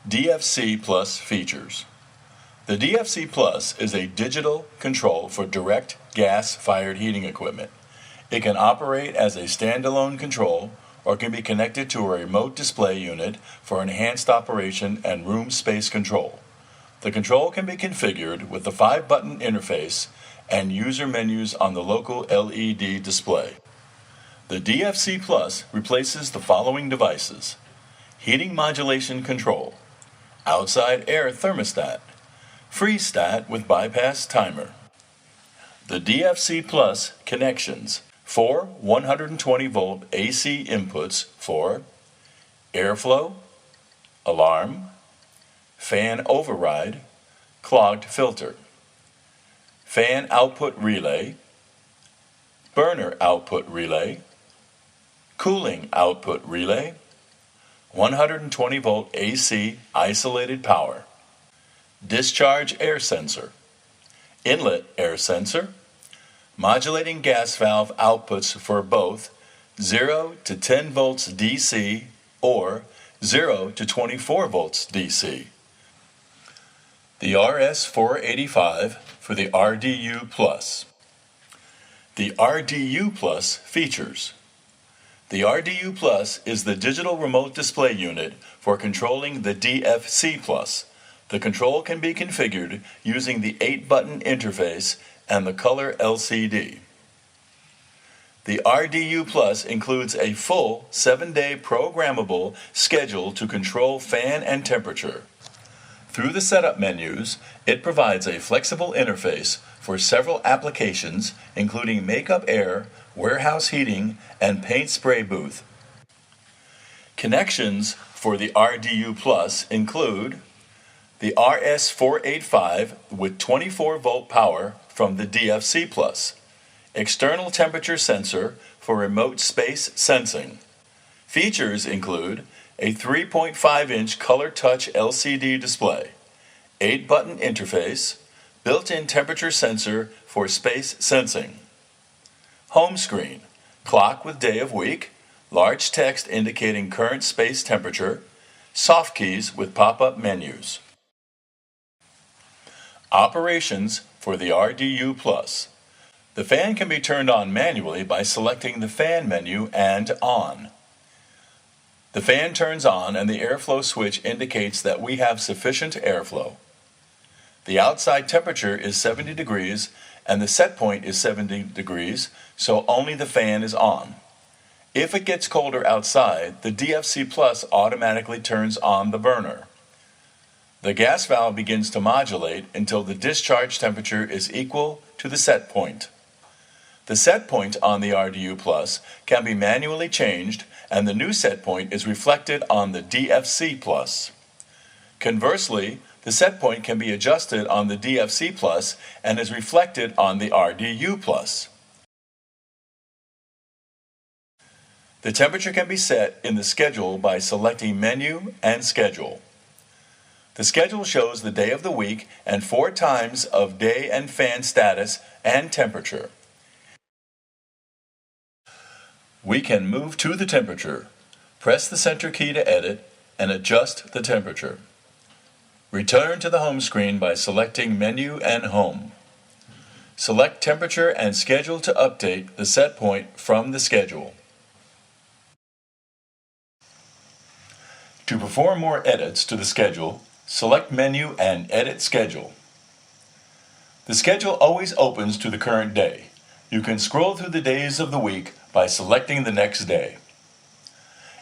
DFC Plus features. The DFC Plus is a digital control for direct gas-fired heating equipment. It can operate as a standalone control or can be connected to a remote display unit for enhanced operation and room space control. The control can be configured with the 5-button interface and user menus on the local LED display. The DFC Plus replaces the following devices: heating modulation control, outside air thermostat, freeze-stat with bypass timer. The DFC Plus connections: 4 120-volt AC inputs for airflow, alarm, fan override, clogged filter, fan output relay, burner output relay, cooling output relay, 120-volt AC isolated power, discharge air sensor, inlet air sensor, modulating gas valve outputs for both 0 to 10 volts DC or 0 to 24 volts DC. The RS485 for the RDU Plus. The RDU Plus features. The RDU Plus is the digital remote display unit for controlling the DFC Plus. The control can be configured using the 8-button interface and the color LCD. The RDU Plus includes a full 7-day programmable schedule to control fan and temperature. Through the setup menus, it provides a flexible interface for several applications, including makeup air, warehouse heating, and paint spray booth. Connections for the RDU Plus include the RS485 with 24-volt power from the DFC Plus, external temperature sensor for remote space sensing. Features include a 3.5-inch color touch LCD display, 8-button interface, built-in temperature sensor for space sensing. Home screen, clock with day of week, large text indicating current space temperature, soft keys with pop-up menus. Operations for the RDU Plus. The fan can be turned on manually by selecting the fan menu and on. The fan turns on and the airflow switch indicates that we have sufficient airflow. The outside temperature is 70 degrees and the set point is 70 degrees, so only the fan is on. If it gets colder outside, the DFC Plus automatically turns on the burner. The gas valve begins to modulate until the discharge temperature is equal to the set point. The set point on the RDU Plus can be manually changed, and the new set point is reflected on the DFC Plus. Conversely, the set point can be adjusted on the DFC Plus and is reflected on the RDU Plus. The temperature can be set in the schedule by selecting Menu and Schedule. The schedule shows the day of the week and 4 times of day and fan status and temperature. We can move to the temperature, press the center key to edit, and adjust the temperature. Return to the home screen by selecting Menu and Home. Select Temperature and Schedule to update the set point from the schedule. To perform more edits to the schedule, select Menu and Edit Schedule. The schedule always opens to the current day. You can scroll through the days of the week by selecting the next day.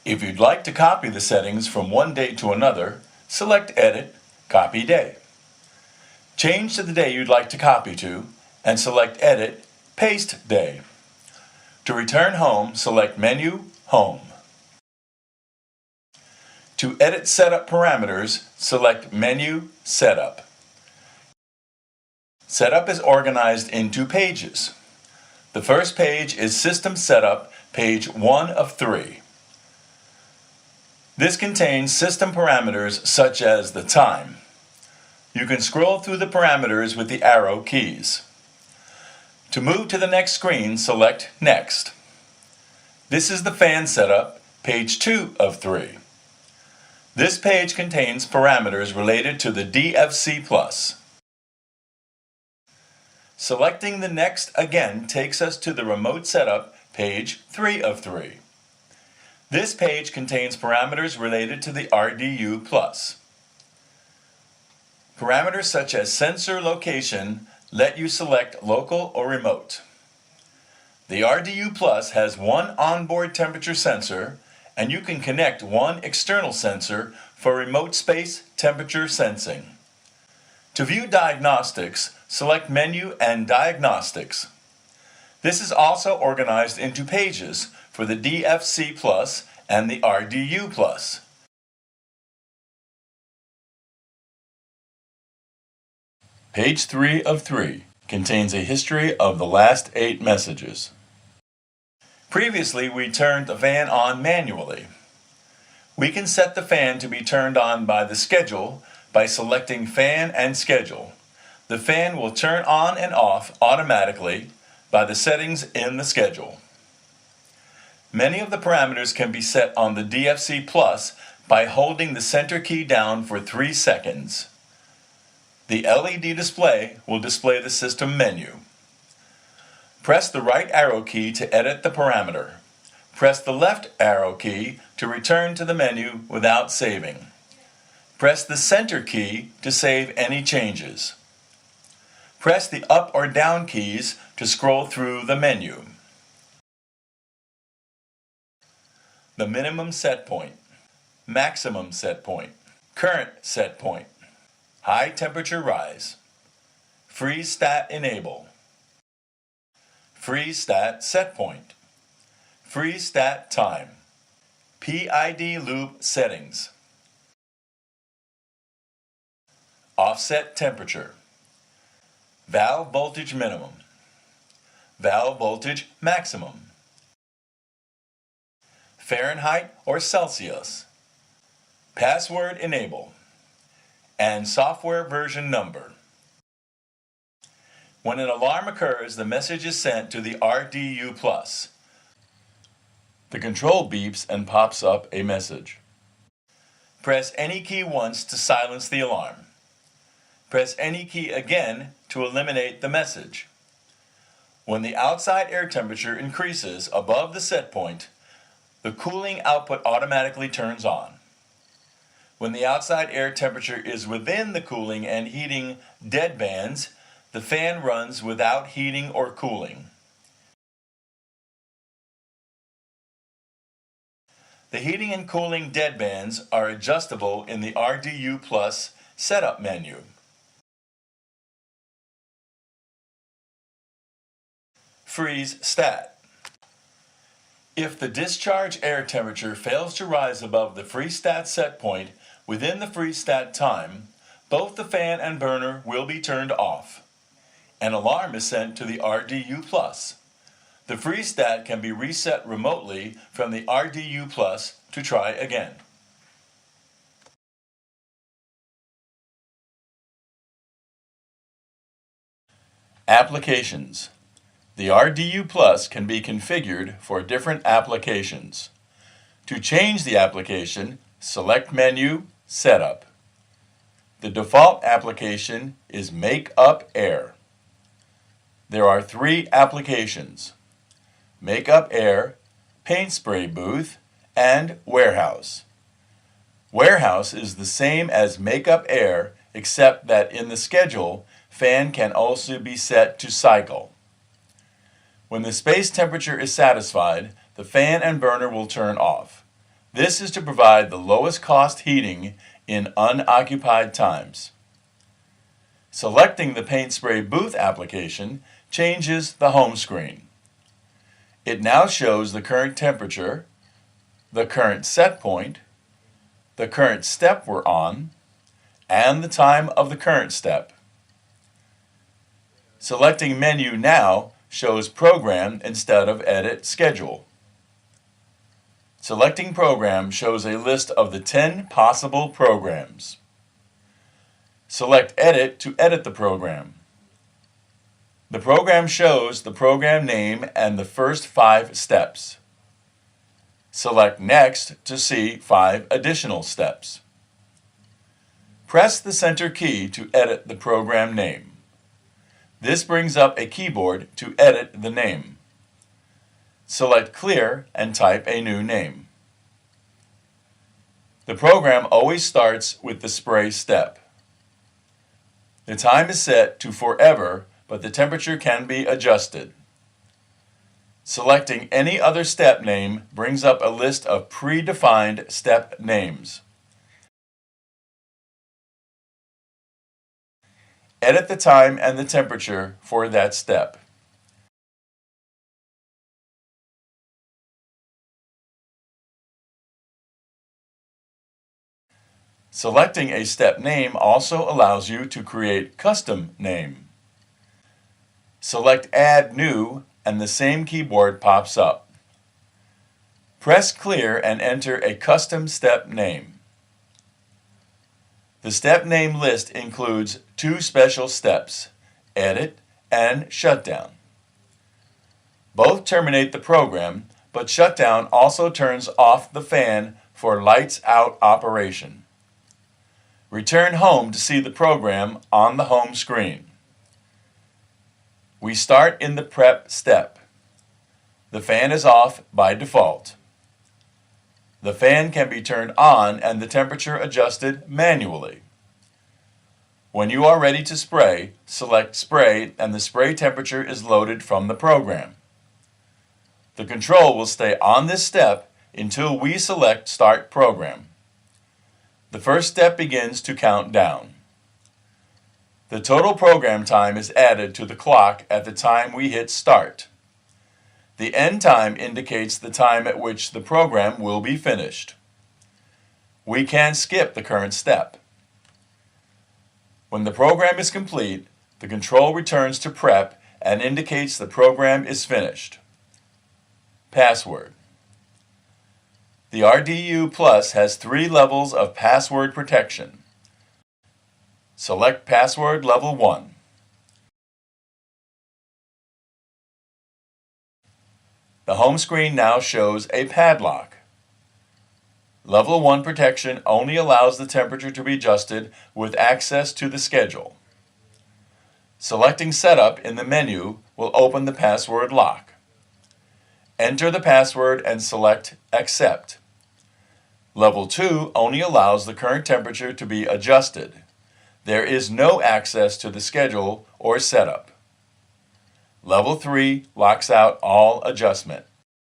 If you'd like to copy the settings from one date to another, select Edit, Copy Day. Change to the day you'd like to copy to, and select Edit, Paste Day. To return home, select Menu, Home. To edit setup parameters, select Menu, Setup. Setup is organized into pages. The first page is System Setup, page 1 of 3. This contains system parameters such as the time. You can scroll through the parameters with the arrow keys. To move to the next screen, select Next. This is the fan setup, page 2 of 3. This page contains parameters related to the DFC Plus. Selecting the Next again takes us to the Remote Setup, page 3 of 3. This page contains parameters related to the RDU Plus. Parameters such as sensor location let you select local or remote. The RDU Plus has one onboard temperature sensor, and you can connect one external sensor for remote space temperature sensing. To view diagnostics, select Menu and Diagnostics. This is also organized into pages for the DFC Plus and the RDU Plus. Page 3 of 3 contains a history of the last 8 messages. Previously, we turned the fan on manually. We can set the fan to be turned on by the schedule by selecting Fan and Schedule. The fan will turn on and off automatically by the settings in the schedule. Many of the parameters can be set on the DFC Plus by holding the center key down for 3 seconds. The LED display will display the system menu. Press the right arrow key to edit the parameter. Press the left arrow key to return to the menu without saving. Press the center key to save any changes. Press the up or down keys to scroll through the menu. The minimum set point, maximum set point, current set point, high temperature rise, freeze stat enable, freeze stat set point, freeze stat time, PID loop settings, offset temperature, valve voltage minimum, valve voltage maximum, Fahrenheit or Celsius, password enable, and software version number. When an alarm occurs, the message is sent to the RDU Plus. The control beeps and pops up a message. Press any key once to silence the alarm. Press any key again to eliminate the message. When the outside air temperature increases above the set point, the cooling output automatically turns on. When the outside air temperature is within the cooling and heating dead bands, the fan runs without heating or cooling. The heating and cooling dead bands are adjustable in the RDU Plus setup menu. Freeze stat. If the discharge air temperature fails to rise above the freeze stat set point within the freeze stat time, both the fan and burner will be turned off. An alarm is sent to the RDU Plus. The freeze stat can be reset remotely from the RDU Plus to try again. Applications. The RDU Plus can be configured for different applications. To change the application, select Menu, Setup. The default application is Make Up Air. There are 3 applications: Make Up Air, Paint Spray Booth, and Warehouse. Warehouse is the same as Make Up Air, except that in the schedule, fan can also be set to cycle. When the space temperature is satisfied, the fan and burner will turn off. This is to provide the lowest cost heating in unoccupied times. Selecting the Paint Spray Booth application changes the home screen. It now shows the current temperature, the current set point, the current step we're on, and the time of the current step. Selecting Menu now shows Program instead of Edit Schedule. Selecting Program shows a list of the 10 possible programs. Select Edit to edit the program. The program shows the program name and the first 5 steps. Select Next to see 5 additional steps. Press the center key to edit the program name. This brings up a keyboard to edit the name. Select Clear and type a new name. The program always starts with the spray step. The time is set to forever, but the temperature can be adjusted. Selecting any other step name brings up a list of predefined step names. Edit the time and the temperature for that step. Selecting a step name also allows you to create custom name. Select Add New and the same keyboard pops up. Press Clear and enter a custom step name. The step name list includes 2 special steps, Edit and Shutdown. Both terminate the program, but Shutdown also turns off the fan for lights out operation. Return home to see the program on the home screen. We start in the prep step. The fan is off by default. The fan can be turned on and the temperature adjusted manually. When you are ready to spray, select Spray and the spray temperature is loaded from the program. The control will stay on this step until we select Start Program. The first step begins to count down. The total program time is added to the clock at the time we hit Start. The end time indicates the time at which the program will be finished. We can skip the current step. When the program is complete, the control returns to prep and indicates the program is finished. Password. The RDU Plus has 3 levels of password protection. Select Password Level 1. The home screen now shows a padlock. Level 1 protection only allows the temperature to be adjusted with access to the schedule. Selecting Setup in the menu will open the password lock. Enter the password and select Accept. Level 2 only allows the current temperature to be adjusted. There is no access to the schedule or setup. Level 3 locks out all adjustment.